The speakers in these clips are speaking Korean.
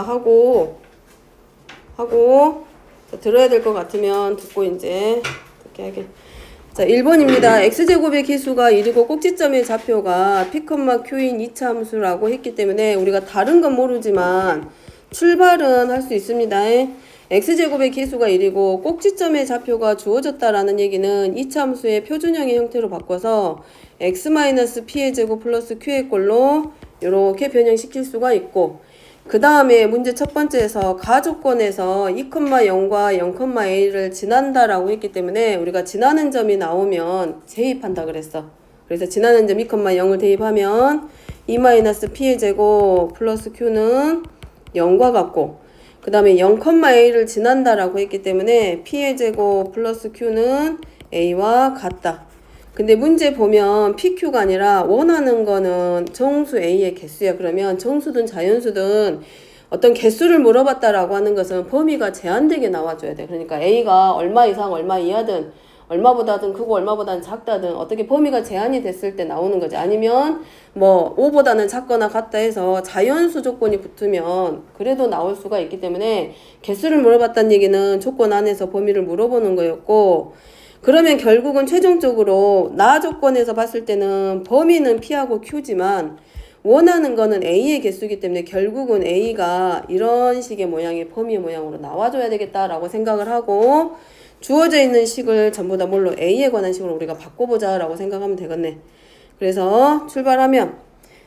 하고 들어야 될 것 같으면 듣고 이제 듣게 하게. 자, 1번입니다. x제곱의 기수가 1이고 꼭지점의 좌표가 p, q인 2차 함수라고 했기 때문에 우리가 다른 건 모르지만 출발은 할 수 있습니다. x제곱의 기수가 1이고 꼭지점의 좌표가 주어졌다라는 얘기는 2차 함수의 표준형의 형태로 바꿔서 x-p의 제곱 플러스 q의 꼴로 이렇게 변형시킬 수가 있고, 그 다음에 문제 첫 번째에서 가조건에서 2,0과 0,a를 지난다라고 했기 때문에 우리가 지나는 점이 나오면 대입한다 그랬어. 그래서 지나는 점 2,0을 대입하면 2-p의 제곱 플러스 q는 0과 같고, 그 다음에 0,a를 지난다라고 했기 때문에 p의 제곱 플러스 q는 a와 같다. 근데 문제 보면 PQ가 아니라 원하는 거는 정수 A의 개수야. 그러면 정수든 자연수든 어떤 개수를 물어봤다라고 하는 것은 범위가 제한되게 나와줘야 돼. 그러니까 A가 얼마 이상 얼마 이하든 얼마보다든 크고 얼마보다는 작다든 어떻게 범위가 제한이 됐을 때 나오는 거지. 아니면 뭐 5보다는 작거나 같다 해서 자연수 조건이 붙으면 그래도 나올 수가 있기 때문에 개수를 물어봤다는 얘기는 조건 안에서 범위를 물어보는 거였고, 그러면 결국은 최종적으로 나 조건에서 봤을 때는 범위는 P하고 Q지만 원하는 거는 A의 개수이기 때문에 결국은 A가 이런 식의 모양의 범위 모양으로 나와줘야 되겠다라고 생각을 하고, 주어져 있는 식을 전부 다 뭘로 A에 관한 식으로 우리가 바꿔보자 라고 생각하면 되겠네. 그래서 출발하면,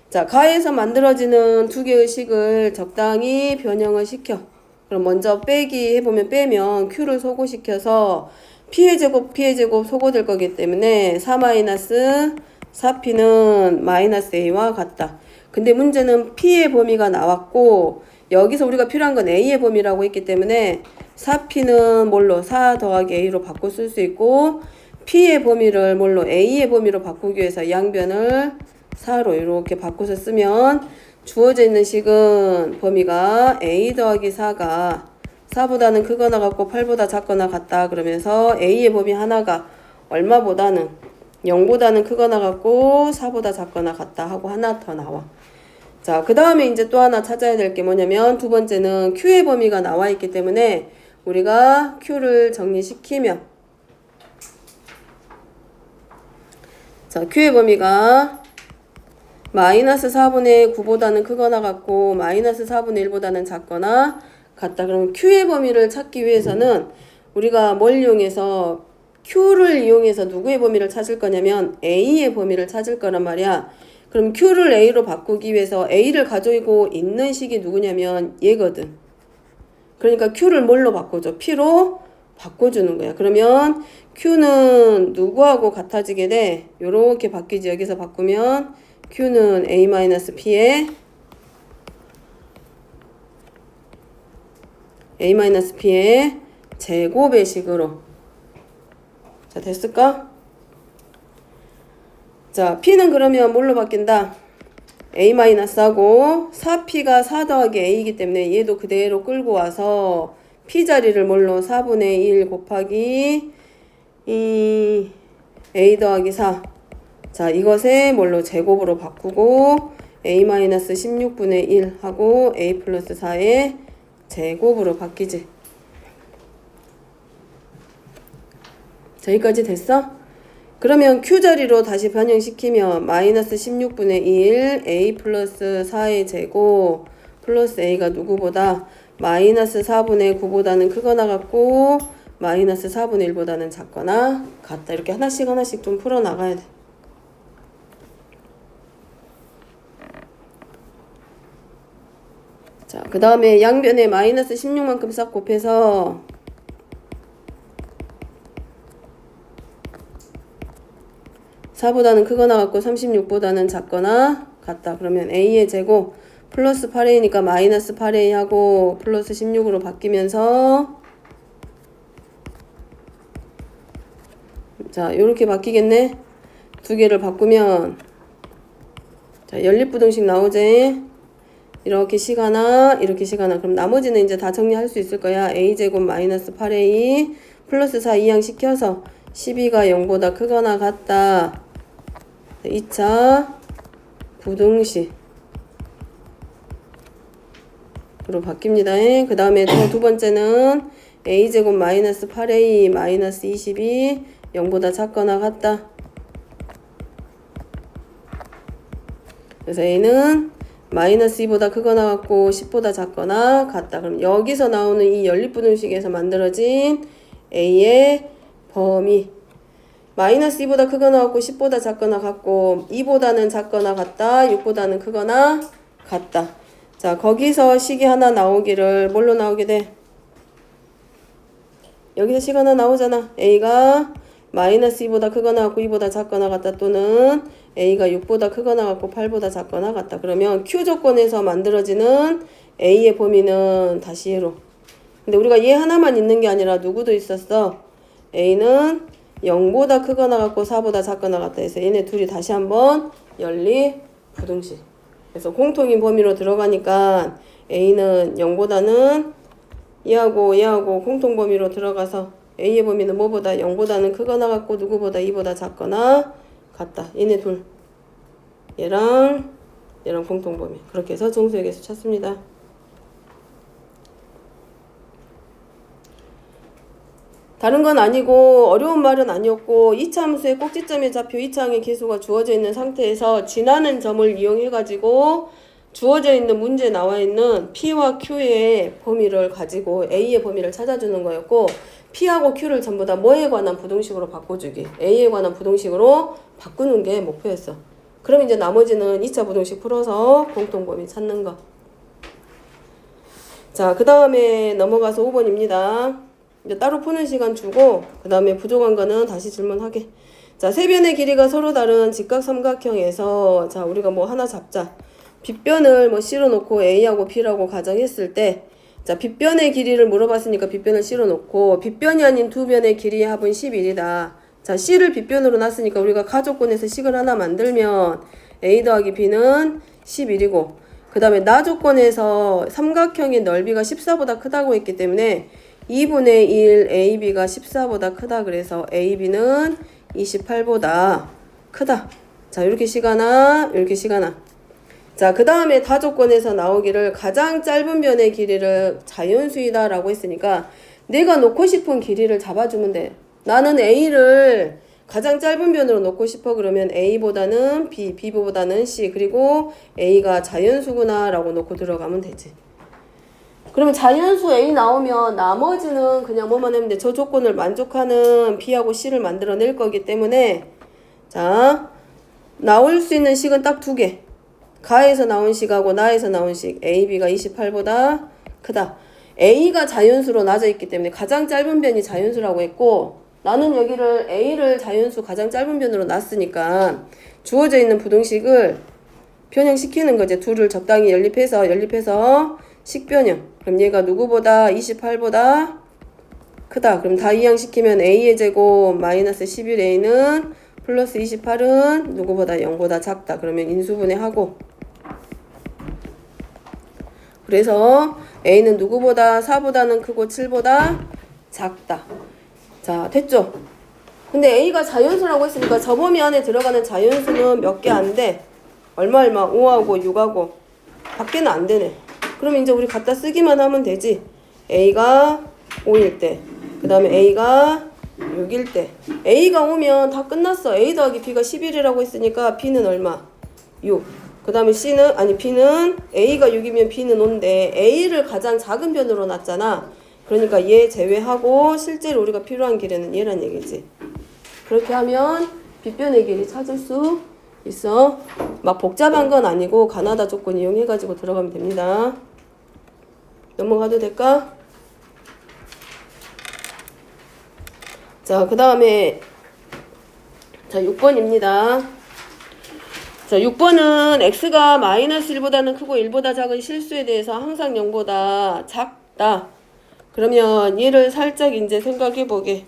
자, 가에서 만들어지는 두 개의 식을 적당히 변형을 시켜. 그럼 먼저 빼기 해보면 빼면 Q를 소거시켜서 p의 제곱 소거될 거기 때문에 4-4p는 마이너스 a와 같다. 근데 문제는 p의 범위가 나왔고 여기서 우리가 필요한 건 a의 범위라고 했기 때문에 4p는 뭘로 4 더하기 a로 바꿔 쓸 수 있고, p의 범위를 뭘로 a의 범위로 바꾸기 위해서 양변을 4로 이렇게 바꿔서 쓰면 주어져 있는 식은 범위가 a 더하기 4가 4보다는 크거나 같고 8보다 작거나 같다. 그러면서 A의 범위 하나가 얼마보다는 0보다는 크거나 같고 4보다 작거나 같다 하고 하나 더 나와. 자, 그 다음에 이제 또 하나 찾아야 될 게 뭐냐면 두 번째는 Q의 범위가 나와 있기 때문에 우리가 Q를 정리시키면, 자, Q의 범위가 마이너스 4분의 9보다는 크거나 같고 마이너스 4분의 1보다는 작거나 같다. 그러면 Q의 범위를 찾기 위해서는 우리가 뭘 이용해서 Q를 이용해서 누구의 범위를 찾을 거냐면 A의 범위를 찾을 거란 말이야. 그럼 Q를 A로 바꾸기 위해서 A를 가지고 있는 식이 누구냐면 얘거든. 그러니까 Q를 뭘로 바꿔줘? P로 바꿔주는 거야. 그러면 Q는 누구하고 같아지게 돼? 요렇게 바뀌지. 여기서 바꾸면 Q는 A-P에 A-P의 제곱의 식으로. 자, 됐을까? 자, P는 그러면 뭘로 바뀐다? A-하고 4P가 4 더하기 A이기 때문에 얘도 그대로 끌고 와서 P 자리를 뭘로 4분의 1 곱하기 이 A 더하기 4. 자, 이것에 뭘로 제곱으로 바꾸고 A-16분의 1 하고 A 플러스 4의 제곱으로 바뀌지. 자, 여기까지 됐어? 그러면 Q 자리로 다시 변형시키면 마이너스 16분의 1 A 플러스 4의 제곱 플러스 A가 누구보다 마이너스 4분의 9보다는 크거나 같고 마이너스 4분의 1보다는 작거나 같다. 이렇게 하나씩 좀 풀어나가야 돼. 자, 그 다음에 양변에 마이너스 16만큼 싹 곱해서 (4보다는) 크거나 같고 36보다는 작거나 같다. 그러면 A의 제곱 플러스 8A니까 마이너스 8A 하고 플러스 16으로 바뀌면서, 자, 요렇게 바뀌겠네. 두 개를 바꾸면, 자, 연립부등식 나오지. 이렇게 식 하나, 이렇게 식 하나. 그럼 나머지는 이제 다 정리할 수 있을 거야. A제곱 마이너스 8A 플러스 4 이항 시켜서 12가 0보다 크거나 같다. 2차 부등식. 로 바뀝니다. 그 다음에 또 두 번째는 a제곱 마이너스 8a 마이너스 22 0보다 작거나 같다. 그래서 a는 마이너스 2보다 크거나 같고 10보다 작거나 같다. 그럼 여기서 나오는 이 연립부등식에서 만들어진 a의 범위 마이너스 2보다 크거나 같고 10보다 작거나 같고 2보다는 작거나 같다. 6보다는 크거나 같다. 자, 거기서 식이 하나 나오기를 뭘로 나오게 돼? 여기서 식 하나 나오잖아. a가 마이너스 2보다 크거나 같고 2보다 작거나 같다. 또는 a가 6보다 크거나 같고 8보다 작거나 같다. 그러면 q 조건에서 만들어지는 a의 범위는 다시 얘로. 근데 우리가 얘 하나만 있는 게 아니라 누구도 있었어. a는 0보다 크거나 같고 4보다 작거나 같다 해서 얘네 둘이 다시 한번 연립 부등식. 그래서 공통인 범위로 들어가니까 a는 0보다는 얘하고 공통 범위로 들어가서 a의 범위는 뭐보다 0보다는 크거나 같고 누구보다 2보다 작거나 같다. 얘네 둘. 얘랑 공통 범위. 그렇게 해서 정수역에서 찾습니다. 다른 건 아니고 어려운 말은 아니었고 2차 함수의 꼭지점의 좌표 2차항의 계수가 주어져 있는 상태에서 지나는 점을 이용해 가지고 주어져 있는 문제에 나와 있는 P와 Q의 범위를 가지고 A의 범위를 찾아주는 거였고 P하고 Q를 전부 다 뭐에 관한 부등식으로 바꿔주기 A에 관한 부등식으로 바꾸는 게 목표였어. 그럼 이제 나머지는 2차 부등식 풀어서 공통범위 찾는 거. 자, 그 다음에 넘어가서 5번입니다. 이제 따로 푸는 시간 주고 그 다음에 부족한 거는 다시 질문하게. 자, 세 변의 길이가 서로 다른 직각삼각형에서 자 우리가 뭐 하나 잡자. 빗변을 뭐 실어놓고 A하고 B라고 가정했을 때 자 빗변의 길이를 물어봤으니까 빗변을 실어놓고 빗변이 아닌 두 변의 길이의 합은 11이다. 자 C를 빗변으로 놨으니까 우리가 가조건에서 식을 하나 만들면 A 더하기 B는 11이고 그 다음에 나 조건에서 삼각형의 넓이가 14보다 크다고 했기 때문에 2분의 1 AB가 14보다 크다. 그래서 AB는 28보다 크다. 자, 이렇게 시가나, 이렇게 시가나. 자, 그 다음에 다 조건에서 나오기를 가장 짧은 변의 길이를 자연수이다 라고 했으니까 내가 놓고 싶은 길이를 잡아주면 돼. 나는 A를 가장 짧은 변으로 놓고 싶어. 그러면 A보다는 B, B보다는 C. 그리고 A가 자연수구나 라고 놓고 들어가면 되지. 그러면 자연수 A 나오면 나머지는 그냥 뭐만 하면 돼. 저 조건을 만족하는 B하고 C를 만들어낼 거기 때문에 자 나올 수 있는 식은 딱 두 개. 가에서 나온 식하고 나에서 나온 식. A, B가 28보다 크다. A가 자연수로 나져 있기 때문에 가장 짧은 변이 자연수라고 했고 나는 여기를 A를 자연수 가장 짧은 변으로 놨으니까 주어져 있는 부등식을 변형시키는 거지. 둘을 적당히 연립해서 식변형. 그럼 얘가 누구보다 28보다 크다. 그럼 다 이항시키면 A의 제곱 마이너스 11A는 플러스 28은 누구보다 0보다 작다. 그러면 인수분해하고 그래서 A는 누구보다 4보다는 크고 7보다 작다. 자, 됐죠? 근데 A가 자연수라고 했으니까 저 범위 안에 들어가는 자연수는 몇 개 안 돼. 얼마 5하고 6하고 밖에는 안 되네. 그러면 이제 우리 갖다 쓰기만 하면 되지. A가 5일 때, 그 다음에 A가 6일 때. A가 오면 다 끝났어. A 더하기 B가 11이라고 했으니까 B는 얼마? 6. 그 다음에 B는 A가 6이면 B는 5인데 A를 가장 작은 변으로 놨잖아. 그러니까 얘 제외하고 실제로 우리가 필요한 길이는 얘란 얘기지. 그렇게 하면 빗변의 길이 찾을 수 있어. 막 복잡한 건 아니고 가나다 조건 이용해가지고 들어가면 됩니다. 넘어가도 될까? 자, 그 다음에 자 6번입니다. 자 6번은 x가 마이너스 1보다는 크고 1보다 작은 실수에 대해서 항상 0보다 작다. 그러면 얘를 살짝 이제 생각해 보게.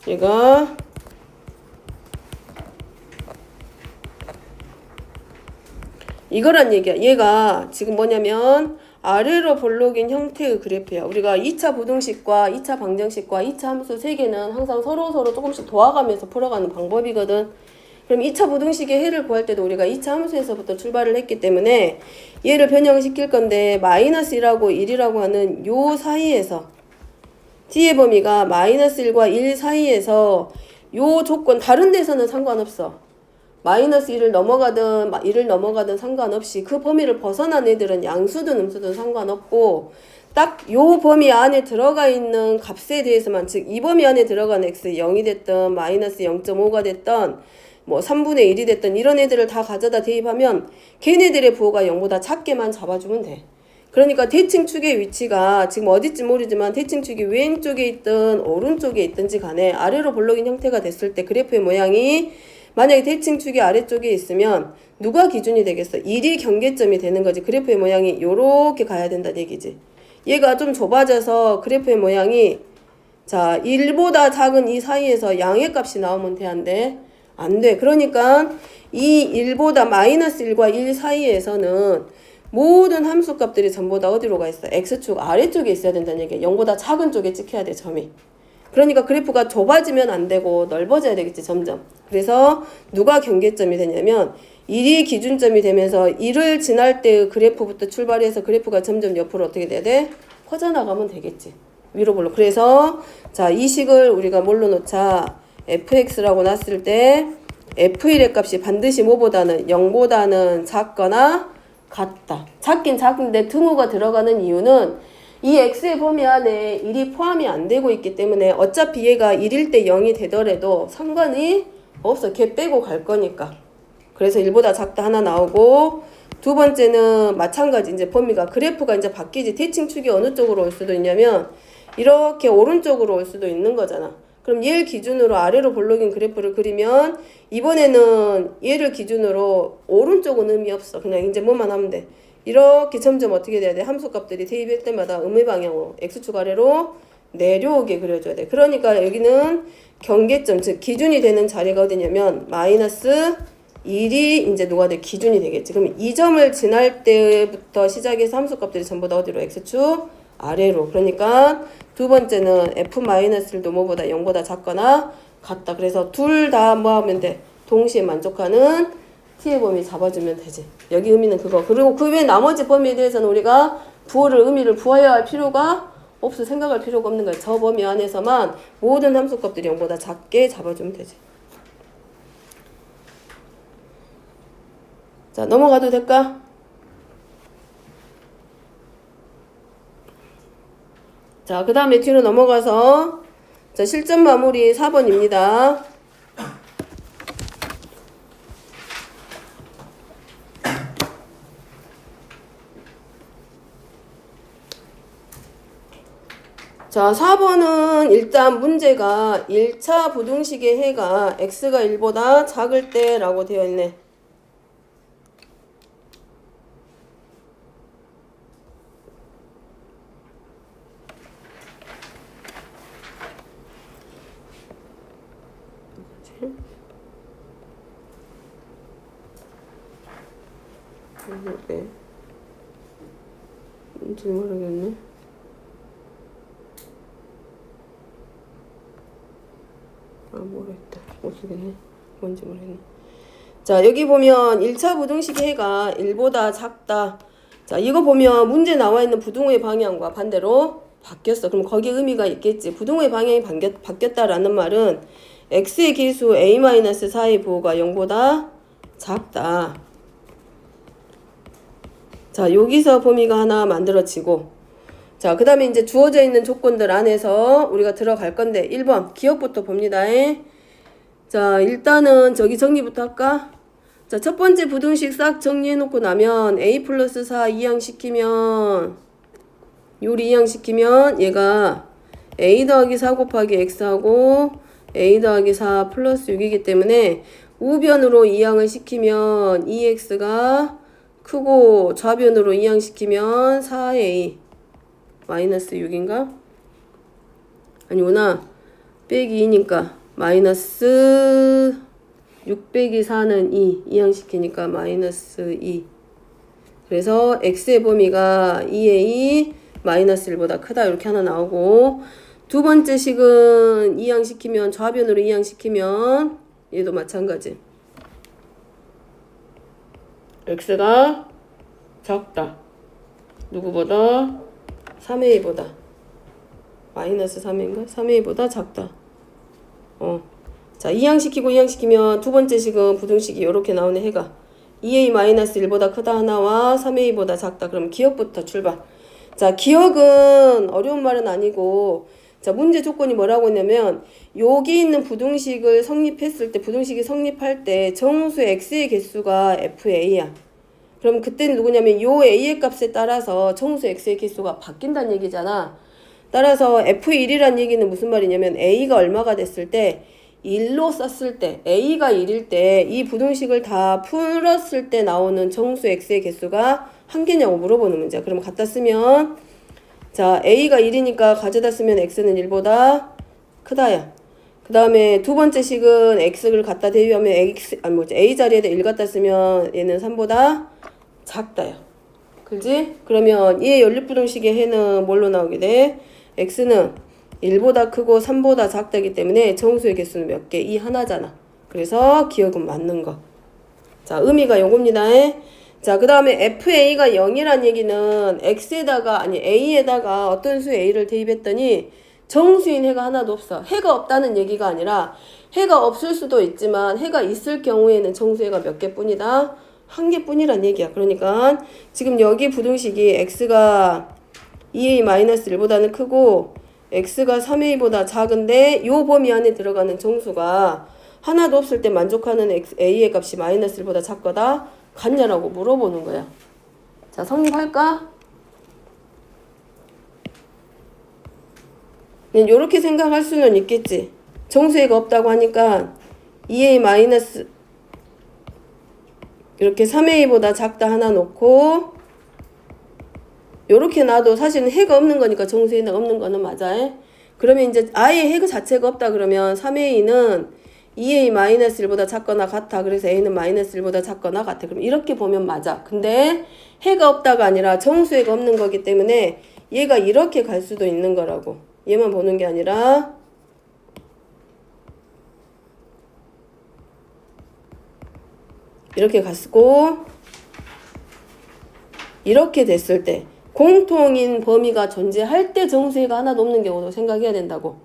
얘가 이거란 얘기야. 얘가 지금 뭐냐면 아래로 볼록인 형태의 그래프야. 우리가 2차 부등식과 2차 방정식과 2차 함수 3개는 항상 서로 조금씩 도와가면서 풀어가는 방법이거든. 그럼 2차 부등식의 해를 구할 때도 우리가 2차 함수에서부터 출발을 했기 때문에 얘를 변형시킬 건데 마이너스 1하고 1이라고 하는 요 사이에서 t의 범위가 마이너스 1과 1 사이에서 요 조건 다른 데서는 상관없어. 마이너스 1을 넘어가든 1을 넘어가든 상관없이 그 범위를 벗어난 애들은 양수든 음수든 상관없고 딱 요 범위 안에 들어가 있는 값에 대해서만, 즉 이 범위 안에 들어간 x 0이 됐든 마이너스 0.5가 됐든 뭐 3분의 1이 됐든 이런 애들을 다 가져다 대입하면 걔네들의 부호가 0보다 작게만 잡아주면 돼. 그러니까 대칭축의 위치가 지금 어딘지 모르지만 대칭축이 왼쪽에 있든 오른쪽에 있든지 간에 아래로 볼록인 형태가 됐을 때 그래프의 모양이 만약에 대칭축이 아래쪽에 있으면 누가 기준이 되겠어? 1이 경계점이 되는 거지. 그래프의 모양이 요렇게 가야 된다는 얘기지. 얘가 좀 좁아져서 그래프의 모양이 자 1보다 작은 이 사이에서 양의 값이 나오면 돼안돼? 안 돼. 그러니까 이 1보다 마이너스 1과 1 사이에서는 모든 함수값들이 전부 다 어디로 가 있어? x축 아래쪽에 있어야 된다는 얘기야. 0보다 작은 쪽에 찍혀야 돼, 점이. 그러니까 그래프가 좁아지면 안 되고 넓어져야 되겠지, 점점. 그래서 누가 경계점이 되냐면 1이 기준점이 되면서 1을 지날 때의 그래프부터 출발해서 그래프가 점점 옆으로 어떻게 돼야 돼? 퍼져나가면 되겠지. 위로 볼로. 그래서 자, 이 식을 우리가 뭘로 놓자? fx라고 놨을 때 f1의 값이 반드시 뭐보다는 0보다는 작거나 같다. 작긴 작은데 등호가 들어가는 이유는 이 x의 범위 안에 1이 포함이 안 되고 있기 때문에 어차피 얘가 1일 때 0이 되더라도 상관이 없어. 걔 빼고 갈 거니까. 그래서 1보다 작다 하나 나오고, 두 번째는 마찬가지. 이제 범위가 그래프가 이제 바뀌지. 대칭축이 어느 쪽으로 올 수도 있냐면 이렇게 오른쪽으로 올 수도 있는 거잖아. 그럼 얘를 기준으로 아래로 볼록인 그래프를 그리면 이번에는 얘를 기준으로 오른쪽은 의미 없어. 그냥 이제 뭐만 하면 돼. 이렇게 점점 어떻게 돼야 돼? 함수값들이 대입할 때마다 음의 방향으로 x축 아래로 내려오게 그려줘야 돼. 그러니까 여기는 경계점, 즉 기준이 되는 자리가 어디냐면 마이너스 1이 이제 누가 돼? 기준이 되겠지. 그럼 이 점을 지날 때부터 시작해서 함수값들이 전부 다 어디로? x축 아래로. 그러니까 두 번째는 f-1도 뭐보다 0보다 작거나 같다. 그래서 둘 다 뭐 하면 돼? 동시에 만족하는 t의 범위 잡아주면 되지. 여기 의미는 그거. 그리고 그 외 나머지 범위에 대해서는 우리가 의미를 부여해야 할 필요가 없어. 생각할 필요가 없는 거야. 저 범위 안에서만 모든 함수값들이 0보다 작게 잡아주면 되지. 자, 넘어가도 될까? 자, 그 다음에 뒤로 넘어가서 자, 실전 마무리 4번입니다. 자, 4번은 일단 문제가 1차 부등식의 해가 x가 1보다 작을 때라고 되어 있네. 네. 뭔지는 모르겠네. 모르겠다. 못 쓰겠네. 뭔지 모르겠네. 자, 여기 보면 1차 부등식의 해가 1보다 작다. 자, 이거 보면 문제 나와 있는 부등호의 방향과 반대로 바뀌었어. 그럼 거기에 의미가 있겠지. 부등호의 방향이 바뀌었다라는 말은 x의 계수 a-4의 부호가 0보다 작다. 자, 여기서 범위가 하나 만들어지고, 자, 그 다음에 이제 주어져 있는 조건들 안에서 우리가 들어갈 건데 1번 기억부터 봅니다. 자, 일단은 저기 정리부터 할까? 자, 첫 번째 부등식 싹 정리해 놓고 나면 a 플러스 4 이항시키면 요리 이항시키면 얘가 a 더하기 4 곱하기 x하고 a 더하기 4 플러스 6이기 때문에 우변으로 이항을 시키면 2x가 크고 좌변으로 이항시키면 4a 마이너스 6인가? 아니구나. 빼기 2니까 마이너스 6 빼기 4는 2 이항시키니까 마이너스 2. 그래서 x의 범위가 2a 마이너스 1보다 크다 이렇게 하나 나오고, 두 번째 식은 이항시키면 좌변으로 이항시키면 얘도 마찬가지. x가 작다. 누구보다? 3a보다. 마이너스 3인가? 3a보다 작다. 자, 이항시키고 이항시키면 두 번째 식은 부등식이 이렇게 나오네. 해가 2a-1보다 크다 하나와 3a보다 작다. 그럼 기억부터 출발. 자, 기억은 어려운 말은 아니고, 자, 문제 조건이 뭐라고 했냐면 여기 있는 부등식을 성립했을 때, 부등식이 성립할 때 정수 x의 개수가 fa야. 그럼 그때는 누구냐면 요 a의 값에 따라서 정수 x의 개수가 바뀐다는 얘기잖아. 따라서 f1이란 얘기는 무슨 말이냐면 a가 얼마가 됐을 때 1로 썼을 때, a가 1일 때 이 부등식을 다 풀었을 때 나오는 정수 x의 개수가 한 개냐고 물어보는 문제야. 그럼 갖다 쓰면, 자, a가 1이니까 가져다 쓰면 x는 1보다 크다야. 그 다음에 두 번째 식은 x를 갖다 대입하면 a 자리에다 1 갖다 쓰면 얘는 3보다 작다야. 그지? 그러면 이 연립부등식의 해는 뭘로 나오게 돼? x는 1보다 크고 3보다 작다기 때문에 정수의 개수는 몇 개? 2 하나잖아. 그래서 기억은 맞는 거. 자, 의미가 요겁니다. 자, 그 다음에 fa가 0이란 얘기는 a에다가 어떤 수 a를 대입했더니 정수인 해가 하나도 없어. 해가 없다는 얘기가 아니라 해가 없을 수도 있지만 해가 있을 경우에는 정수해가 몇 개뿐이다? 한 개뿐이란 얘기야. 그러니까 지금 여기 부등식이 x가 2a-1보다는 크고 x가 3a보다 작은데 요 범위 안에 들어가는 정수가 하나도 없을 때 만족하는 a의 값이 -1보다 작거다 같냐라고 물어보는 거야. 자, 성립할까? 그냥 요렇게 생각할 수는 있겠지. 정수해가 없다고 하니까 2a- 이렇게 3a보다 작다 하나 놓고 요렇게 놔도 사실은 해가 없는 거니까 정수해가 없는 거는 맞아. 그러면 이제 아예 해 자체가 없다 그러면 3a는 2a-1보다 작거나 같아. 그래서 a는 -1보다 작거나 같아. 그럼 이렇게 보면 맞아. 근데 해가 없다가 아니라 정수해가 없는 거기 때문에 얘가 이렇게 갈 수도 있는 거라고. 얘만 보는 게 아니라 이렇게 갔고 이렇게 됐을 때 공통인 범위가 존재할 때 정수해가 하나도 없는 경우도 생각해야 된다고.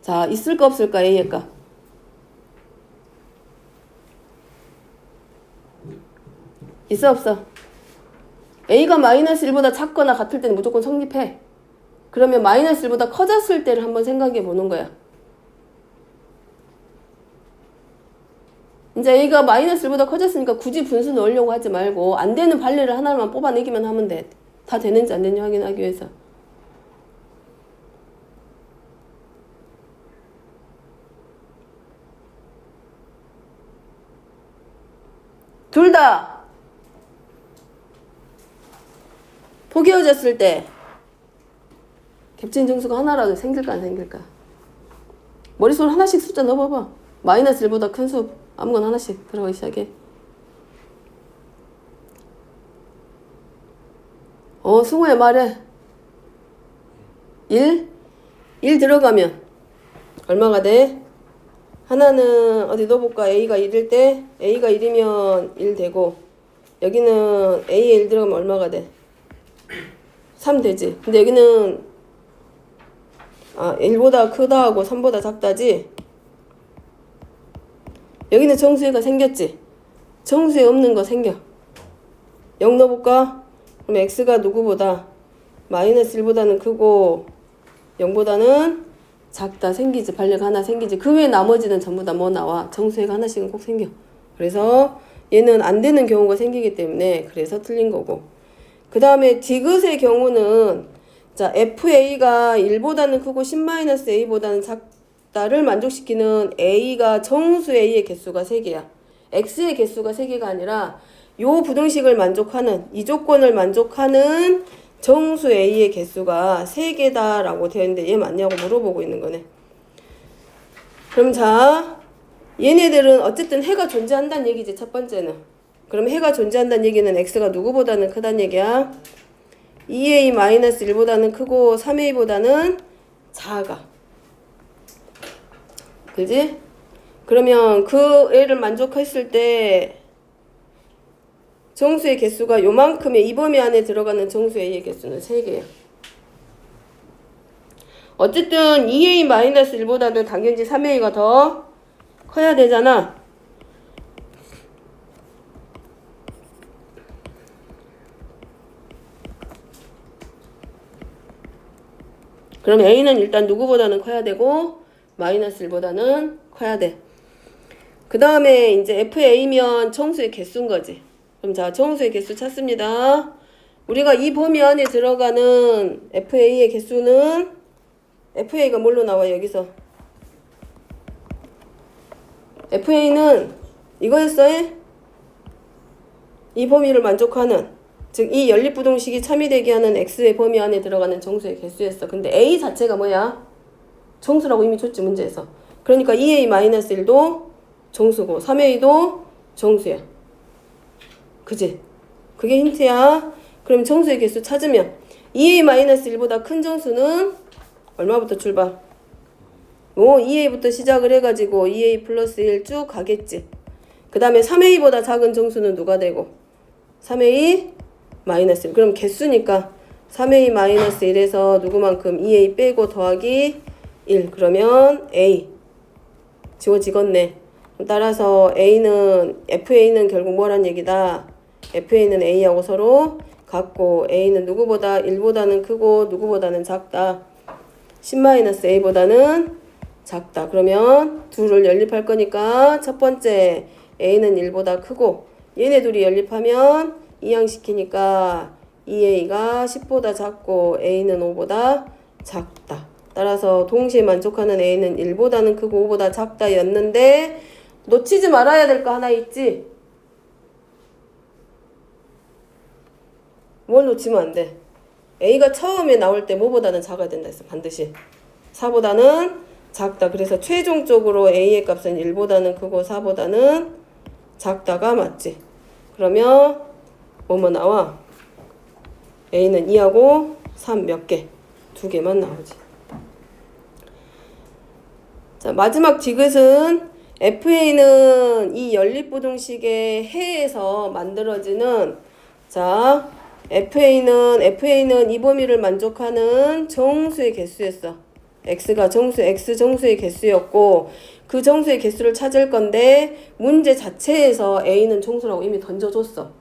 자, 있을까 없을까 A일까? 있어 없어? A가 -1보다 작거나 같을 때는 무조건 성립해. 그러면 -1보다 커졌을 때를 한번 생각해 보는 거야. 이제 A가 -1보다 커졌으니까 굳이 분수 넣으려고 하지 말고 안 되는 발레를 하나만 뽑아내기만 하면 돼. 다 되는지 안 되는지 확인하기 위해서. 둘 다 포개어졌을 때 겹친 정수가 하나라도 생길까 안 생길까? 머릿속으로 하나씩 숫자 넣어봐봐. -1보다 큰 수 아무거나 하나씩 들어가기 시작해. 승우야 말해. 1 들어가면 얼마가 돼? 하나는 어디 넣어볼까? A가 1일 때 A가 1이면 1 되고 여기는 A에 1 들어가면 얼마가 돼? 3 되지. 근데 여기는 1보다 크다 하고 3보다 작다지. 여기는 정수해가 생겼지. 정수해 없는 거 생겨. 0 넣어볼까? 그럼 x가 누구보다? -1보다는 크고 0보다는 작다 생기지. 발레가 하나 생기지. 그 외에 나머지는 전부 다 뭐 나와? 정수해가 하나씩은 꼭 생겨. 그래서 얘는 안 되는 경우가 생기기 때문에 그래서 틀린 거고. 그 다음에 디귿의 경우는 자 fa가 1보다는 크고 10-a보다는 작다를 만족시키는 a가 정수 a의 개수가 3개야. x의 개수가 3개가 아니라 요 부등식을 만족하는 이 조건을 만족하는 정수 a의 개수가 3개다 라고 되어 있는데 얘 맞냐고 물어보고 있는 거네. 그럼 자 얘네들은 어쨌든 해가 존재한다는 얘기지. 첫 번째는. 그럼 해가 존재한다는 얘기는 x가 누구보다는 크다는 얘기야. 2a-1보다는 크고 3a보다는 작아. 그지? 그러면 그 애를 만족했을 때 정수의 개수가 요만큼의 이 범위 안에 들어가는 정수 A의 개수는 3개예요. 어쨌든 2A-1보다는 당연히 3A가 더 커야 되잖아. 그럼 A는 일단 누구보다는 커야 되고 -1보다는 커야 돼. 그 다음에 이제 FA면 정수의 개수인 거지. 그럼 자, 정수의 개수 찾습니다. 우리가 이 범위 안에 들어가는 FA의 개수는 FA가 뭘로 나와요? 여기서 FA는 이거였어. 이 범위를 만족하는, 즉 이 연립부동식이 참이되게 하는 X의 범위 안에 들어가는 정수의 개수였어. 근데 A 자체가 뭐야? 정수라고 이미 줬지, 문제에서. 그러니까 2A-1도 정수고 3A도 정수야. 그지? 그게 힌트야. 그럼 정수의 개수 찾으면 2A-1보다 큰 정수는 얼마부터 출발? 2A부터 시작을 해가지고 2A 플러스 1 쭉 가겠지. 그 다음에 3A보다 작은 정수는 누가 되고? 3A-1. 그럼 개수니까 3A-1에서 누구만큼? 2A 빼고 더하기 1. 그러면 A. 지워지겠네. 따라서 FA는 결국 뭐란 얘기다? FA는 A하고 서로 같고 A는 누구보다 1보다는 크고 누구보다는 작다. 10-A보다는 작다. 그러면 둘을 연립할 거니까 첫 번째 A는 1보다 크고 얘네 둘이 연립하면 이항시키니까 2A가 10보다 작고 A는 5보다 작다. 따라서 동시에 만족하는 A는 1보다는 크고 5보다 작다 였는데 놓치지 말아야 될 거 하나 있지? 뭘 놓치면 안 돼? A가 처음에 나올 때 뭐보다는 작아야 된다 했어. 반드시 4보다는 작다. 그래서 최종적으로 A의 값은 1보다는 크고 4보다는 작다가 맞지. 그러면 뭐뭐 나와? A는 2하고 3 몇 개? 2개만 나오지. 자, 마지막 디귿은 FA는 이 연립부등식의 해에서 만들어지는, 자, FA는 이 범위를 만족하는 정수의 개수였어. X가 X 정수의 개수였고 그 정수의 개수를 찾을 건데 문제 자체에서 A는 정수라고 이미 던져줬어.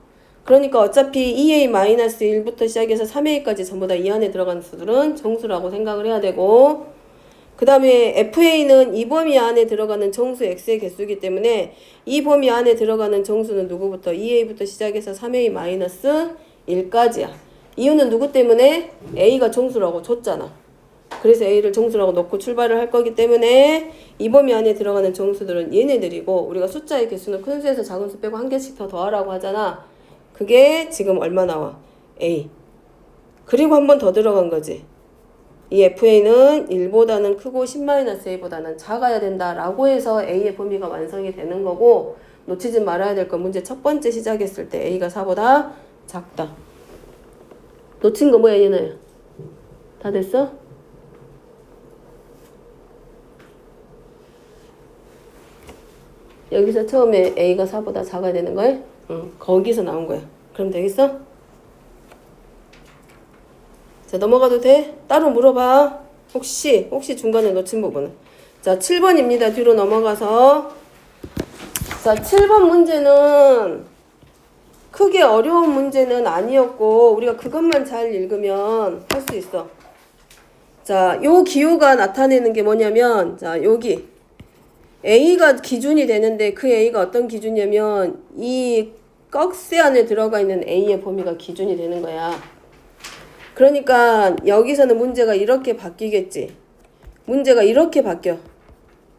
그러니까 어차피 2A-1부터 시작해서 3A까지 전부 다 이 안에 들어가는 수들은 정수라고 생각을 해야 되고, 그 다음에 FA는 이 범위 안에 들어가는 정수 X의 개수이기 때문에 이 범위 안에 들어가는 정수는 누구부터? 2A부터 시작해서 3A-1까지야. 이유는 누구 때문에? A가 정수라고 줬잖아. 그래서 A를 정수라고 놓고 출발을 할 거기 때문에 이 범위 안에 들어가는 정수들은 얘네들이고, 우리가 숫자의 개수는 큰 수에서 작은 수 빼고 한 개씩 더 더하라고 하잖아. 그게 지금 얼마 나와? A. 그리고 한 번 더 들어간 거지. 이 FA는 1보다는 크고 10-A보다는 작아야 된다라고 해서 A의 범위가 완성이 되는 거고, 놓치지 말아야 될 건 문제 첫 번째 시작했을 때 A가 4보다 작다. 놓친 거 뭐야, 얘는? 다 됐어? 여기서 처음에 A가 4보다 작아야 되는 거야? 응, 거기서 나온 거야. 그럼 되겠어? 자, 넘어가도 돼? 따로 물어봐. 혹시 중간에 놓친 부분은. 자, 7번입니다. 뒤로 넘어가서. 자, 7번 문제는 크게 어려운 문제는 아니었고 우리가 그것만 잘 읽으면 할 수 있어. 자, 요 기호가 나타내는 게 뭐냐면, 자, 여기 A가 기준이 되는데 그 A가 어떤 기준이냐면 이 꺽쇠 안에 들어가 있는 A의 범위가 기준이 되는 거야. 그러니까 여기서는 문제가 이렇게 바뀌겠지. 문제가 이렇게 바뀌어.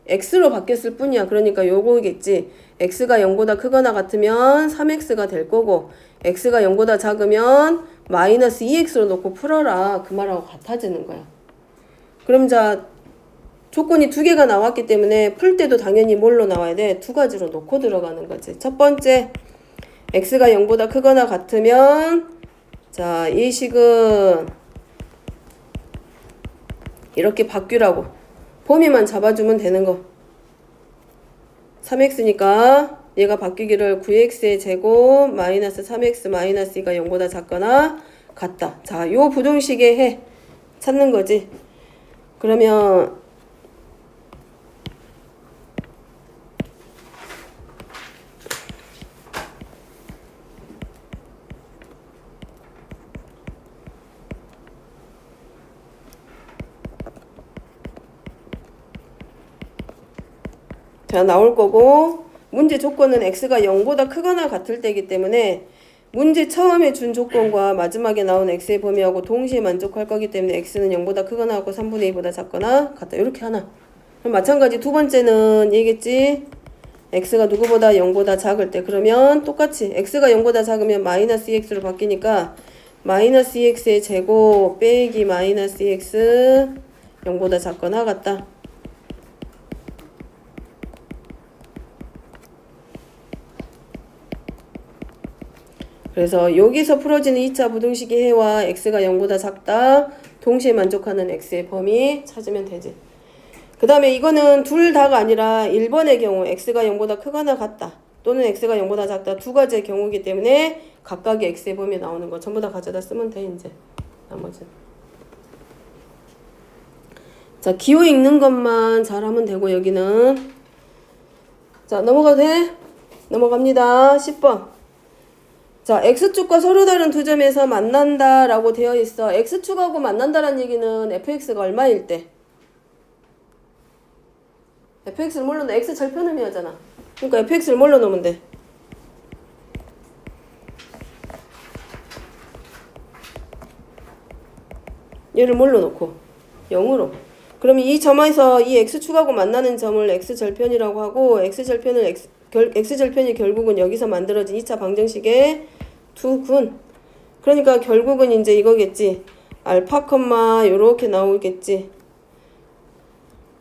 X로 바뀌었을 뿐이야. 그러니까 요거겠지. X가 0보다 크거나 같으면 3X가 될 거고, X가 0보다 작으면 -2X로 놓고 풀어라. 그 말하고 같아지는 거야. 그럼 자, 조건이 2개가 나왔기 때문에 풀 때도 당연히 뭘로 나와야 돼? 2가지로 놓고 들어가는 거지. 첫 번째, X가 0보다 크거나 같으면, 자, 이 식은 이렇게 바뀌라고. 범위만 잡아주면 되는 거. 3X니까 얘가 바뀌기를 9x의 제곱 마이너스 3x 마이너스 2가 0보다 작거나 같다. 자, 요 부등식의 해 찾는 거지. 그러면 자, 나올 거고 문제 조건은 x가 0보다 크거나 같을 때이기 때문에 문제 처음에 준 조건과 마지막에 나온 x의 범위하고 동시에 만족할 거기 때문에 x는 0보다 크거나 같고 3분의 2보다 작거나 같다. 이렇게 하나. 그럼 마찬가지 두 번째는 얘기했지. x가 누구보다 0보다 작을 때 그러면 똑같이 x가 0보다 작으면 마이너스 2x로 바뀌니까 마이너스 2x의 제곱 빼기 마이너스 2x 0보다 작거나 같다. 그래서 여기서 풀어지는 2차 부등식의 해와 x가 0보다 작다. 동시에 만족하는 x의 범위 찾으면 되지. 그 다음에 이거는 둘 다가 아니라 1번의 경우 x가 0보다 크거나 같다. 또는 x가 0보다 작다. 두 가지의 경우이기 때문에 각각의 x의 범위 나오는 거 전부 다 가져다 쓰면 돼 이제. 나머지는. 자, 기호 읽는 것만 잘하면 되고 여기는. 자, 넘어가도 돼? 넘어갑니다. 10번. 자, x축과 서로 다른 두 점에서 만난다라고 되어 있어. x축하고 만난다라는 얘기는 fx가 얼마일 때? fx를 뭘로 넣어? x 절편 의미하잖아. 그러니까 fx를 뭘로 넣으면 돼? 얘를 뭘로 넣고? 0으로. 그럼 이 점에서 이 x축하고 만나는 점을 x절편이라고 하고 x절편이 결국은 여기서 만들어진 2차 방정식의 두 군. 그러니까 결국은 이제 이거겠지. 알파 콤마 요렇게 나오겠지.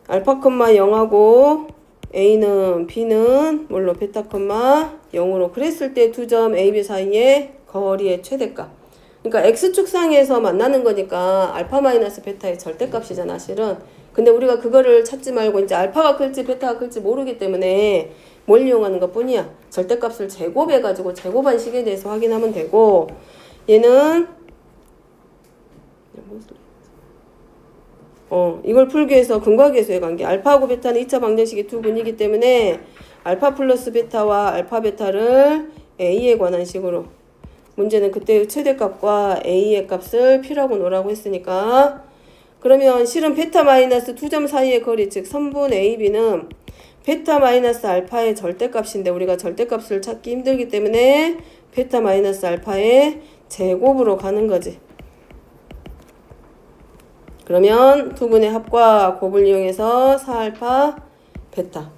알파 콤마 0하고 a는 b는 뭘로 베타 콤마 0으로. 그랬을 때 두 점 a, b 사이의 거리의 최대값. 그러니까 x축상에서 만나는 거니까 알파 마이너스 베타의 절대값이잖아 실은. 근데 우리가 그거를 찾지 말고 이제 알파가 클지 베타가 클지 모르기 때문에 뭘 이용하는 것 뿐이야. 절대값을 제곱해가지고 제곱한 식에 대해서 확인하면 되고, 얘는 이걸 풀기 위해서 근과계수의 관계. 알파하고 베타는 2차 방정식이 두 군이기 때문에 알파 플러스 베타와 알파 베타를 a에 관한 식으로. 문제는 그때의 최대값과 a의 값을 p라고 놓으라고 했으니까. 그러면 실은 베타 마이너스 두 점 사이의 거리, 즉 선분 ab는 베타 마이너스 알파의 절대값인데 우리가 절대값을 찾기 힘들기 때문에 베타 마이너스 알파의 제곱으로 가는 거지. 그러면 두 분의 합과 곱을 이용해서 4알파 베타.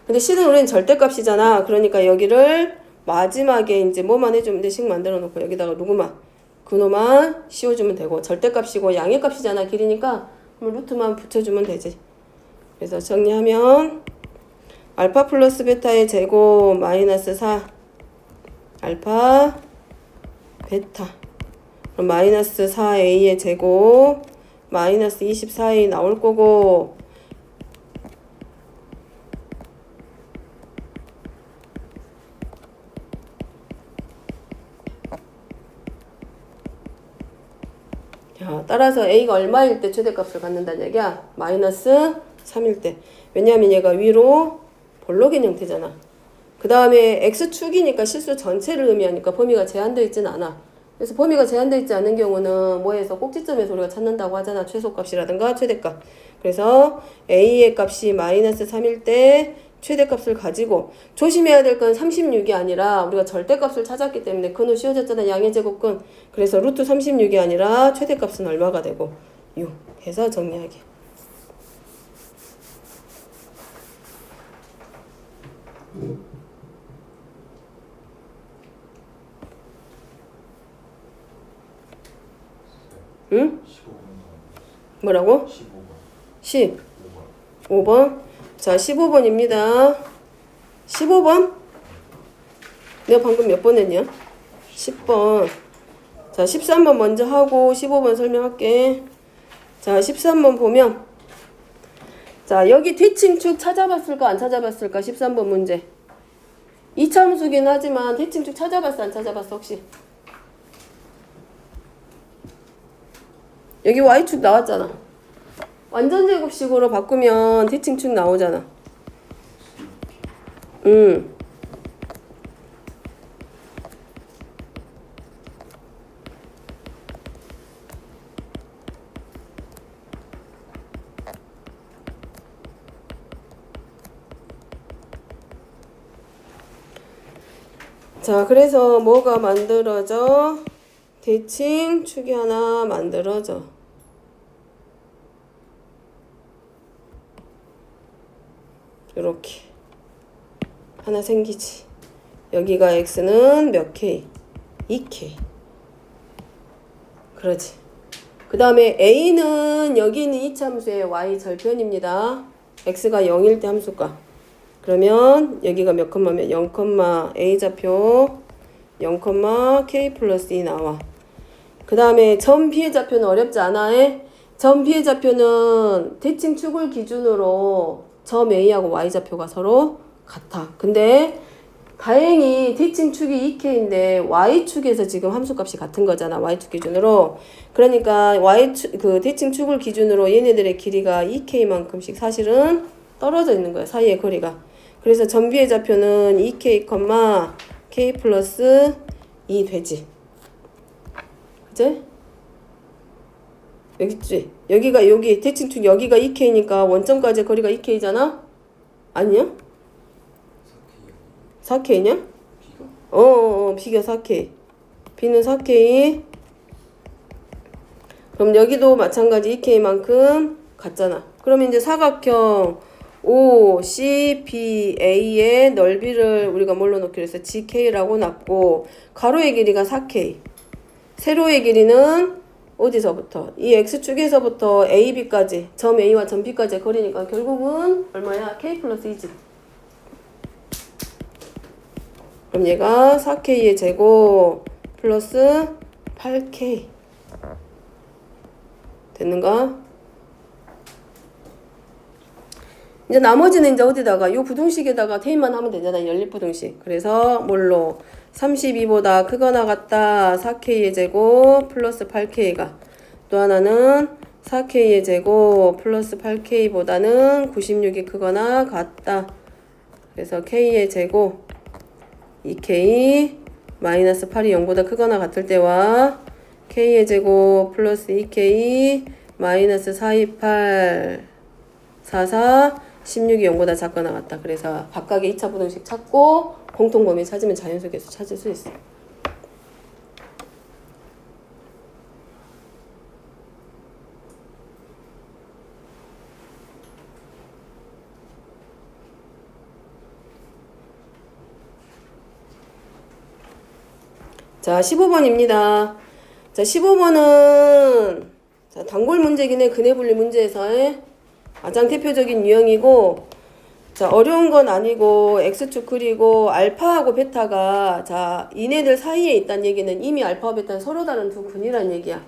근데 실은 우리는 절대값이잖아. 그러니까 여기를 마지막에 이제 뭐만 해주면 돼. 식 만들어 놓고 여기다가 누구만 그놈만 씌워주면 되고, 절대값이고 양의 값이잖아. 길이니까 그럼 루트만 붙여주면 되지. 그래서 정리하면 알파 플러스 베타의 제곱 마이너스 4 알파 베타, 그럼 마이너스 4a의 제곱 마이너스 24a 나올 거고, 자, 따라서 a가 얼마일 때 최대값을 갖는다는 얘기야? 마이너스 3일 때. 왜냐하면 얘가 위로 볼록인 형태잖아. 그 다음에 x축이니까 실수 전체를 의미하니까 범위가 제한되어 있진 않아. 그래서 범위가 제한되어 있지 않은 경우는 뭐에서 꼭지점에서 우리가 찾는다고 하잖아. 최소값이라든가 최대값. 그래서 a의 값이 마이너스 3일 때 최대값을 가지고, 조심해야 될 건 36이 아니라 우리가 절대값을 찾았기 때문에 근우 씌워졌잖아. 양의 제곱근. 그래서 루트 36이 아니라 최대값은 얼마가 되고 6 해서 정리하기. 응? 뭐라고? 15번. 자, 15번입니다. 15번? 내가 방금 몇 번 했냐? 10번. 자, 13번 먼저 하고 15번 설명할게. 자, 13번 보면, 자, 여기 뒤층축 찾아봤을까 안 찾아봤을까? 13번 문제. 이차함수긴 하지만 대칭축 찾아봤어 안 찾아봤어 혹시? 여기 y축 나왔잖아. 완전 제곱식으로 바꾸면 대칭축 나오잖아. 자, 그래서 뭐가 만들어져? 대칭축이 하나 만들어져. 요렇게 하나 생기지. 여기가 x는 몇 k? 2k. 그러지. 그 다음에 a는 여기 있는 이차함수의 y 절편입니다. x가 0일 때 함수가. 그러면 여기가 몇 컴마면 0, a 좌표 0, k 플러스 2 나와. 그 다음에 점 B의 좌표는 어렵지 않아? 점 B의 좌표는 대칭축을 기준으로 점 A하고 Y 좌표가 서로 같아. 근데 다행히 대칭축이 2K인데 Y축에서 지금 함수값이 같은 거잖아. Y축 기준으로. 그러니까 Y축, 그 대칭축을 기준으로 얘네들의 길이가 2K만큼씩 사실은 떨어져 있는 거야. 사이의 거리가. 그래서 점 B의 좌표는 2K, K 플러스 2 되지. 그치? 여기 있지? 여기 대칭축 여기가 2K니까 원점까지 거리가 2K잖아? 아니야? 4K냐? B가 4K. B는 4K. 그럼 여기도 마찬가지 2K만큼 같잖아. 그러면 이제 사각형 OCBA의 넓이를 우리가 뭘로 놓기로 했어? GK라고 놨고 가로의 길이가 4K. 세로의 길이는 어디서부터? 이 X축에서부터 AB까지 점 A와 점 B까지의 거리니까 결국은 얼마야? K 플러스 2지. 그럼 얘가 4K의 제곱 플러스 8K 됐는가? 이제 나머지는 이제 어디다가 요 부등식에다가 대입만 하면 되잖아. 연립부등식. 그래서 뭘로 32보다 크거나 같다 4K의 제곱 플러스 8K가 또 하나는 4K의 제곱 플러스 8K보다는 96이 크거나 같다. 그래서 K의 제곱 2K 마이너스 8이 0보다 크거나 같을 때와 K의 제곱 플러스 2K 마이너스 428 44 16이 0보다 작거나 같다. 그래서 각각의 2차 부등식 찾고 공통범위 찾으면 자연수계수 찾을 수 있어. 자, 15번입니다. 자, 15번은 자, 단골 문제긴 해. 근해분리 문제에서의 가장 대표적인 유형이고, 자, 어려운 건 아니고 x축 그리고 알파하고 베타가 자, 이네들 사이에 있다는 얘기는 이미 알파와 베타는 서로 다른 두 근이란 얘기야.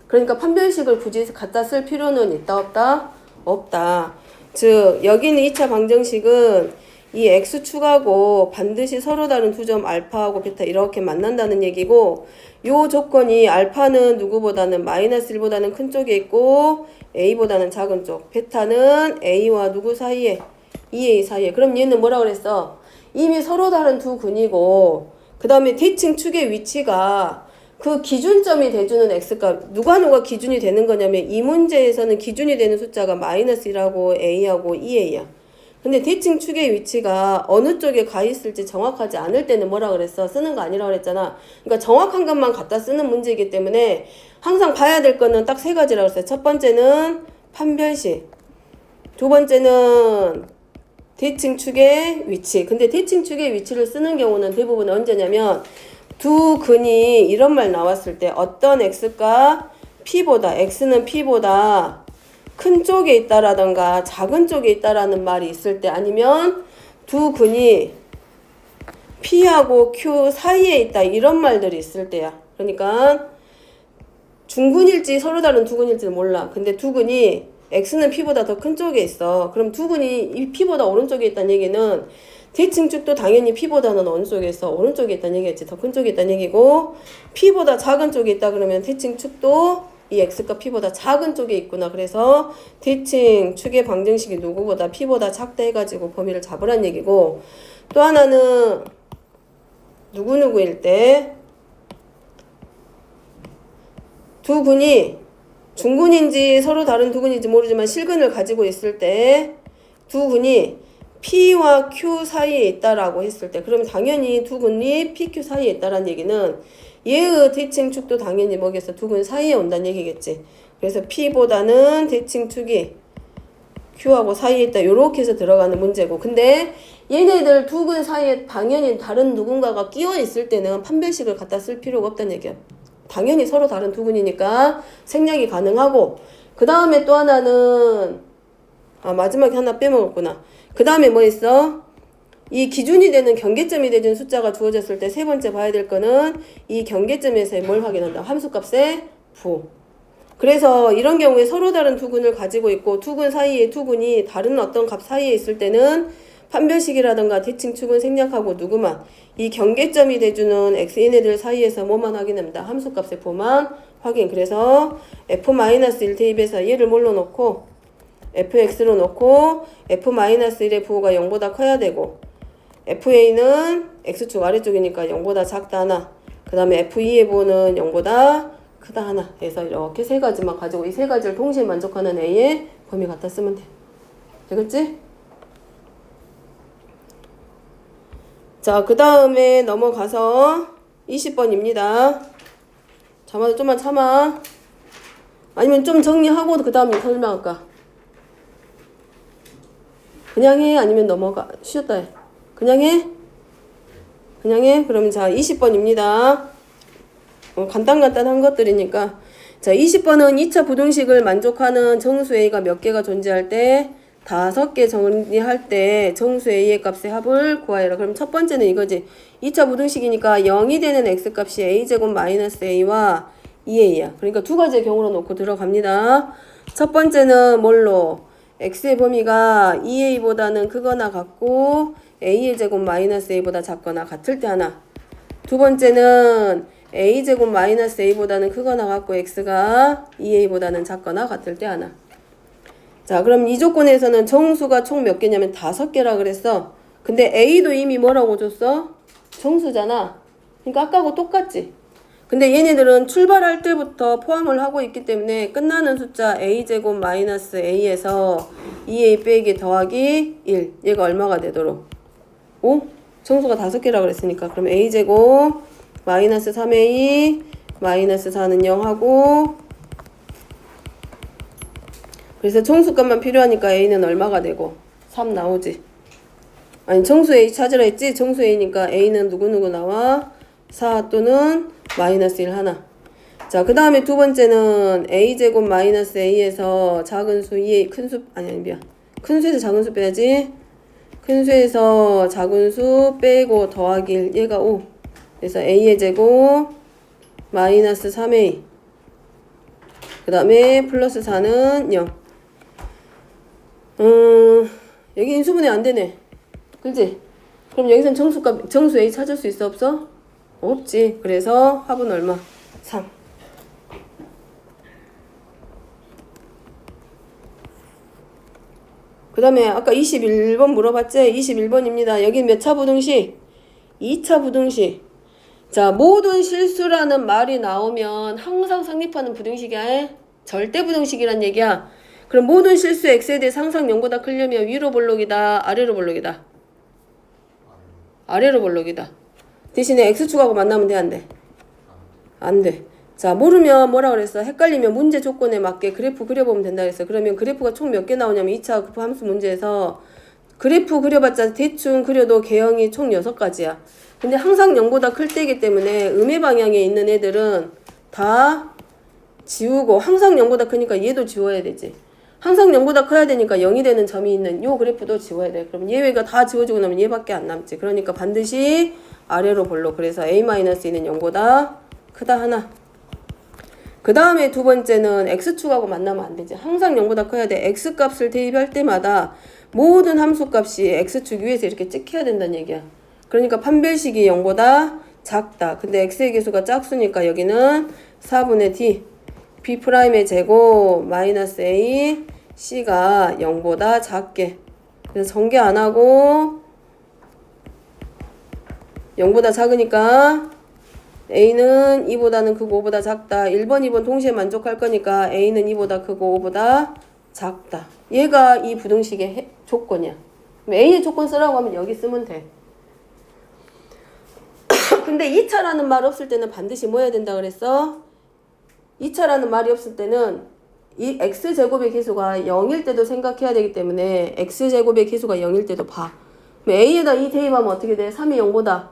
그러니까 판별식을 굳이 갖다 쓸 필요는 있다 없다? 없다. 즉 여기는 2차 방정식은 이 x축하고 반드시 서로 다른 두 점 알파하고 베타 이렇게 만난다는 얘기고, 요 조건이 알파는 누구보다는 마이너스 1보다는 큰 쪽에 있고 a보다는 작은 쪽, 베타는 a와 누구 사이에? 2a 사이에. 그럼 얘는 뭐라 그랬어? 이미 서로 다른 두 근이고 그 다음에 대칭축의 위치가 그 기준점이 돼주는 x값 누가 기준이 되는 거냐면 이 문제에서는 기준이 되는 숫자가 마이너스 1하고 a하고 2a야. 근데 대칭축의 위치가 어느 쪽에 가 있을지 정확하지 않을 때는 뭐라 그랬어? 쓰는 거 아니라 그랬잖아. 그러니까 정확한 것만 갖다 쓰는 문제이기 때문에 항상 봐야 될 거는 딱 세 가지라고 했어요. 첫 번째는 판별식, 두 번째는 대칭축의 위치. 근데 대칭축의 위치를 쓰는 경우는 대부분 언제냐면 두 근이 이런 말 나왔을 때 어떤 x가 p보다 x는 p보다 큰 쪽에 있다라던가 작은 쪽에 있다라는 말이 있을 때, 아니면 두 근이 P하고 Q 사이에 있다 이런 말들이 있을 때야. 그러니까 중근일지 서로 다른 두 근일지는 몰라. 근데 두 근이 X는 P보다 더 큰 쪽에 있어. 그럼 두 근이 이 P보다 오른쪽에 있다는 얘기는 대칭축도 당연히 P보다는 어느 쪽에 있어? 오른쪽에 있다는 얘기겠지. 더 큰 쪽에 있다는 얘기고 P보다 작은 쪽에 있다 그러면 대칭축도 이 X가 P보다 작은 쪽에 있구나. 그래서 대칭축의 방정식이 누구보다 P보다 작다 해가지고 범위를 잡으란 얘기고 또 하나는 누구누구일 때 두 군이 중군인지 서로 다른 두 군인지 모르지만 실근을 가지고 있을 때 두 군이 P와 Q 사이에 있다라고 했을 때 그러면 당연히 두 군이 PQ 사이에 있다라는 얘기는 얘의 대칭축도 당연히 뭐겠어? 두 군 사이에 온다는 얘기겠지. 그래서 P보다는 대칭축이 Q하고 사이에 있다. 요렇게 해서 들어가는 문제고 근데 얘네들 두 군 사이에 당연히 다른 누군가가 끼어 있을 때는 판별식을 갖다 쓸 필요가 없다는 얘기야. 당연히 서로 다른 두 군이니까 생략이 가능하고 그 다음에 또 하나는 마지막에 하나 빼먹었구나. 그 다음에 뭐 있어? 이 기준이 되는 경계점이 되는 숫자가 주어졌을 때 세 번째 봐야 될 거는 이 경계점에서 뭘 확인한다? 함수값의 부. 그래서 이런 경우에 서로 다른 두 군을 가지고 있고 두 군 사이에 두 군이 다른 어떤 값 사이에 있을 때는 판별식이라든가 대칭축은 생략하고 누구만 이 경계점이 돼주는 xn애들 사이에서 뭐만 확인합니다. 함수값의 부만 확인. 그래서 f-1 대입해서 얘를 뭘로 놓고 fx로 놓고 f-1의 부호가 0보다 커야 되고 fa는 x축 아래쪽이니까 0보다 작다 하나 그 다음에 f2의 부호는 0보다 크다 하나 해서 이렇게 세 가지만 가지고 이 세 가지를 동시에 만족하는 a의 범위 갖다 쓰면 돼. 되겠지? 자, 그 다음에 넘어가서 20번입니다. 참아도 좀만 참아. 아니면 좀 정리하고 그 다음에 설명할까? 그냥 해? 아니면 넘어가? 쉬었다 해. 그냥 해? 그냥 해? 그러면 자, 20번입니다. 간단한 것들이니까. 자, 20번은 2차 부등식을 만족하는 정수 A가 몇 개가 존재할 때 5개 정리할 때 정수 A의 값의 합을 구하여라. 그럼 첫 번째는 이거지. 2차 부등식이니까 0이 되는 X값이 A제곱 마이너스 A와 2A야. 그러니까 두 가지의 경우로 놓고 들어갑니다. 첫 번째는 뭘로? X의 범위가 2A보다는 크거나 같고 A의 제곱 마이너스 A보다 작거나 같을 때 하나. 두 번째는 A제곱 마이너스 A보다는 크거나 같고 X가 2A보다는 작거나 같을 때 하나. 자, 그럼 이 조건에서는 정수가 총 몇 개냐면 5개라 그랬어. 근데 A도 이미 뭐라고 줬어? 정수잖아. 그러니까 아까하고 똑같지. 근데 얘네들은 출발할 때부터 포함을 하고 있기 때문에 끝나는 숫자 A제곱 마이너스 A에서 2A 빼기 더하기 1. 얘가 얼마가 되도록? 5? 정수가 5개라 그랬으니까. 그럼 A제곱 마이너스 3A 마이너스 4는 0 하고 그래서 정수값만 필요하니까 A는 얼마가 되고 3 나오지. 아니 정수 A 찾으라 했지. 정수 A니까 A는 누구누구 나와 4 또는 마이너스 1 하나. 자, 그 다음에 두 번째는 A제곱 마이너스 A에서 작은 수 2A 큰수 아니 미안 큰 수에서 작은 수 빼야지. 큰 수에서 작은 수 빼고 더하기 1 얘가 5. 그래서 A의 제곱 마이너스 3A 그 다음에 플러스 4는 0. 여기 인수분해 안 되네. 그렇지? 그럼 여기선 정수 A 찾을 수 있어 없어? 없지. 그래서 합은 얼마? 3. 그 다음에 아까 21번 물어봤지? 21번입니다. 여기 몇 차 부등식? 2차 부등식. 자, 모든 실수라는 말이 나오면 항상 성립하는 부등식이야. 절대 부등식이란 얘기야. 그럼 모든 실수 x에 대해 항상 0보다 크려면 위로 볼록이다, 아래로 볼록이다? 아래로 볼록이다. 대신에 x축하고 만나면 돼, 안 돼? 안 돼. 자, 모르면 뭐라 그랬어? 헷갈리면 문제 조건에 맞게 그래프 그려보면 된다 그랬어. 그러면 그래프가 총 몇 개 나오냐면 2차 그 함수 문제에서 그래프 그려봤자 대충 그려도 개형이 총 6가지야. 근데 항상 0보다 클 때이기 때문에 음의 방향에 있는 애들은 다 지우고 항상 0보다 크니까 얘도 지워야 되지. 항상 0보다 커야 되니까 0이 되는 점이 있는 요 그래프도 지워야 돼. 그럼 얘가 다 지워지고 나면 얘밖에 안 남지. 그러니까 반드시 아래로 볼록. 그래서 A-2는 0보다 크다 하나. 그 다음에 두 번째는 x축하고 만나면 안 되지. 항상 0보다 커야 돼. x값을 대입할 때마다 모든 함수값이 x축 위에서 이렇게 찍혀야 된다는 얘기야. 그러니까 판별식이 0보다 작다. 근데 x의 계수가 짝수니까 여기는 4분의 d b'의 제곱 마이너스 a c가 0보다 작게. 그래서 전개 안 하고 0보다 작으니까 a는 2보다는 크고 5보다 작다. 1번, 2번 동시에 만족할 거니까 a는 2보다 크고 5보다 작다. 얘가 이 부등식의 조건이야. a의 조건 쓰라고 하면 여기 쓰면 돼. 근데 2차라는 말 없을 때는 반드시 뭐 해야 된다 그랬어? 2차라는 말이 없을 때는 이 x제곱의 계수가 0일 때도 생각해야 되기 때문에 x제곱의 계수가 0일 때도 봐. a에다 2 대입하면 어떻게 돼? 3이 0보다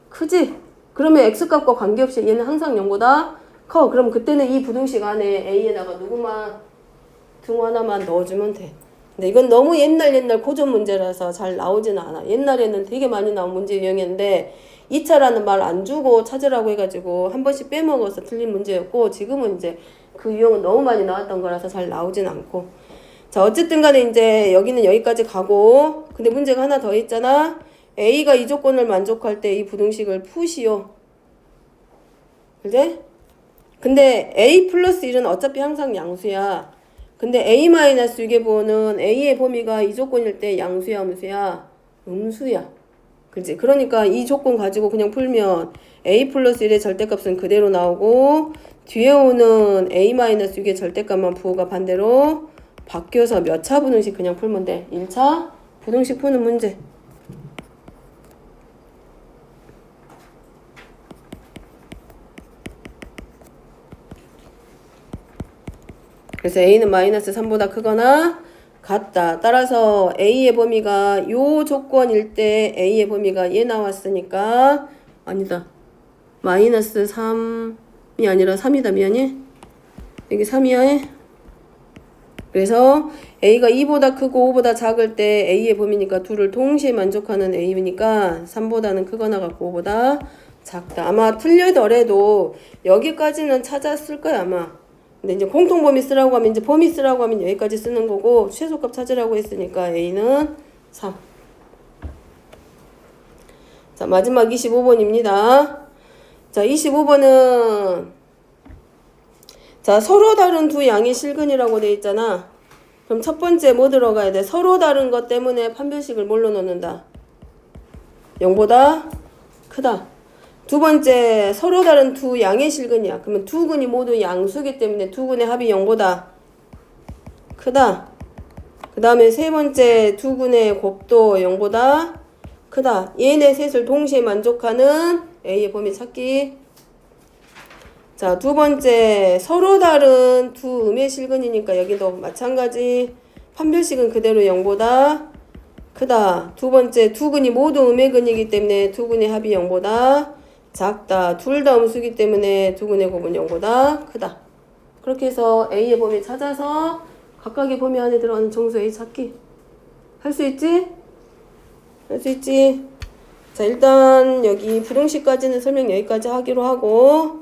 크지? 그러면 x값과 관계없이 얘는 항상 0보다 커. 그럼 그때는 이 부등식 안에 a에다가 누구만 등 하나만 넣어주면 돼. 근데 이건 너무 옛날 고전 문제라서 잘 나오지는 않아. 옛날에는 되게 많이 나온 문제 유형인데 2차라는 말 안 주고 찾으라고 해가지고 한 번씩 빼먹어서 틀린 문제였고 지금은 이제 그 유형은 너무 많이 나왔던 거라서 잘 나오진 않고. 자, 어쨌든 간에 이제 여기는 여기까지 가고 근데 문제가 하나 더 있잖아. a가 이 조건을 만족할 때 이 부등식을 푸시오. 그래? 근데 a 플러스 1은 어차피 항상 양수야. 근데 a-6의 a의 범위가 이 조건일 때 양수야 음수야? 음수야. 그치? 그러니까 이 조건 가지고 그냥 풀면 a 플러스 1의 절대값은 그대로 나오고 뒤에 오는 a-6의 절대값만 부호가 반대로 바뀌어서 몇 차 부등식 그냥 풀면 돼. 1차 부등식 푸는 문제. 그래서 a는 마이너스 3보다 크거나 같다. 따라서 a의 범위가 요 조건일 때 a의 범위가 얘 나왔으니까 아니다. 마이너스 3이 아니라 3이다. 미안해. 여기 3이야. 그래서 a가 2보다 크고 5보다 작을 때 a의 범위니까 둘을 동시에 만족하는 a니까 3보다는 크거나 같고 5보다 작다. 아마 틀리더라도 여기까지는 찾았을 거야 아마. 근데 이제 공통범위 쓰라고 하면 이제 범위 쓰라고 하면 여기까지 쓰는 거고 최소값 찾으라고 했으니까 a는 3. 자, 마지막 25번입니다. 자, 25번은 자, 서로 다른 두 양의 실근이라고 돼 있잖아. 그럼 첫 번째 뭐 들어가야 돼? 서로 다른 것 때문에 판별식을 뭘로 넣는다? 0보다 크다. 두 번째, 서로 다른 두 양의 실근이야. 그러면 두 근이 모두 양수기 때문에 두 근의 합이 0보다 크다. 그 다음에 세 번째, 두 근의 곱도 0보다 크다. 얘네 셋을 동시에 만족하는 A의 범위 찾기. 자, 두 번째, 서로 다른 두 음의 실근이니까 여기도 마찬가지. 판별식은 그대로 0보다 크다. 두 번째, 두 근이 모두 음의 근이기 때문에 두 근의 합이 0보다 작다. 둘 다 음수기 때문에 두 근의 곱은 0보다 크다. 그렇게 해서 A의 범위 찾아서 각각의 범위 안에 들어가는 정수 A 찾기. 할 수 있지? 할 수 있지? 자, 일단 여기 부등식까지는 설명 여기까지 하기로 하고